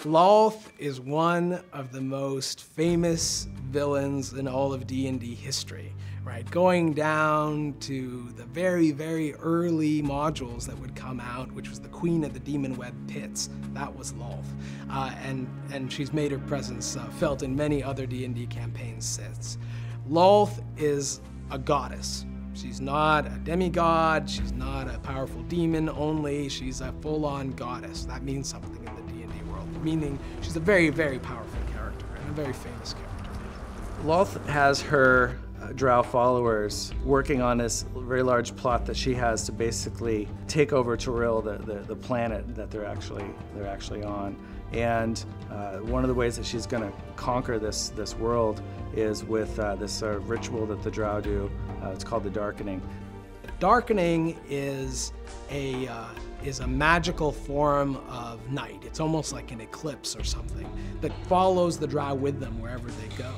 Lolth is one of the most famous villains in all of D&D history, right? Going down to the very, very early modules that would come out, which was the Queen of the Demonweb pits. That was Lolth. And she's made her presence felt in many other D&D campaigns since. Lolth is a goddess. She's not a demigod, she's not a powerful demon only, she's a full-on goddess. That means something in the D&D world, meaning she's a very, very powerful character and a very famous character. Lolth has her drow followers working on this very large plot that she has to basically take over Toril, the planet that they're actually on. And one of the ways that she's going to conquer this world is with this ritual that the drow do. It's called the Darkening. Darkening is a magical form of night. It's almost like an eclipse or something that follows the drow with them wherever they go.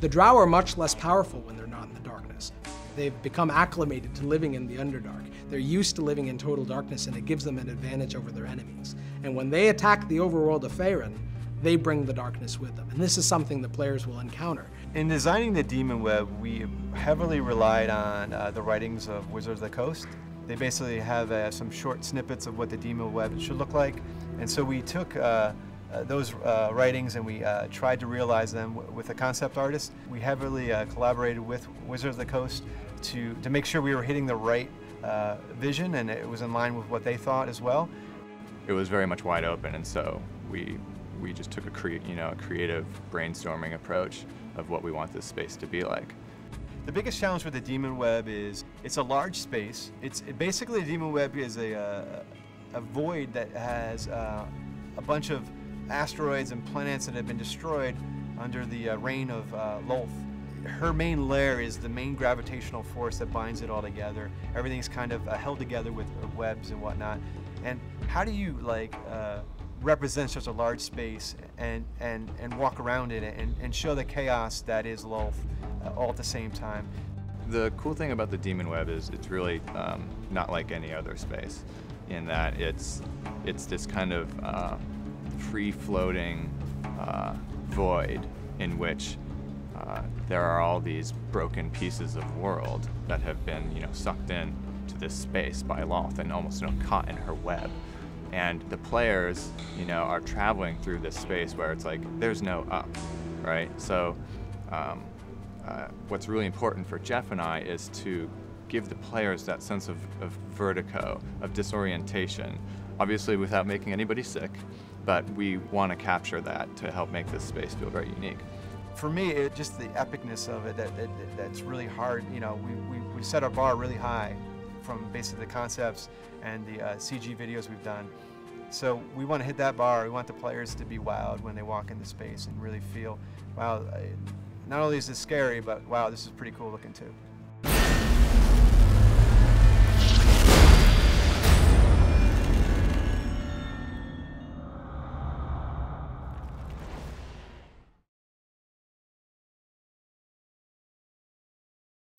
The drow are much less powerful when they're not in the darkness. They've become acclimated to living in the Underdark. They're used to living in total darkness, and it gives them an advantage over their enemies. And when they attack the overworld of Faerun, they bring the darkness with them. And this is something the players will encounter. In designing the Demonweb, we heavily relied on the writings of Wizards of the Coast. They basically have some short snippets of what the Demonweb should look like. And so we took those writings and we tried to realize them with a concept artist. We heavily collaborated with Wizards of the Coast to make sure we were hitting the right vision, and it was in line with what they thought as well. It was very much wide open, and so we just took a creative brainstorming approach of what we want this space to be like. The biggest challenge with the Demonweb is it's a large space. Basically the Demonweb is a void that has a bunch of asteroids and planets that have been destroyed under the reign of Lolth. Her main lair is the main gravitational force that binds it all together. Everything's kind of held together with webs and whatnot. And how do you represent such a large space and walk around it and show the chaos that is Lolth all at the same time? The cool thing about the Demonweb is it's really not like any other space, in that it's this kind of free-floating void in which there are all these broken pieces of world that have been, sucked in to this space by Lolth and almost caught in her web. And the players, are traveling through this space where it's like there's no up, right? So what's really important for Jeff and I is to give the players that sense of vertigo, of disorientation, obviously without making anybody sick, but we want to capture that to help make this space feel very unique. For me, just the epicness of it, that's really hard. We set our bar really high from basically the concepts and the CG videos we've done. So we want to hit that bar. We want the players to be wowed when they walk into space and really feel, wow, not only is this scary, but wow, this is pretty cool looking too.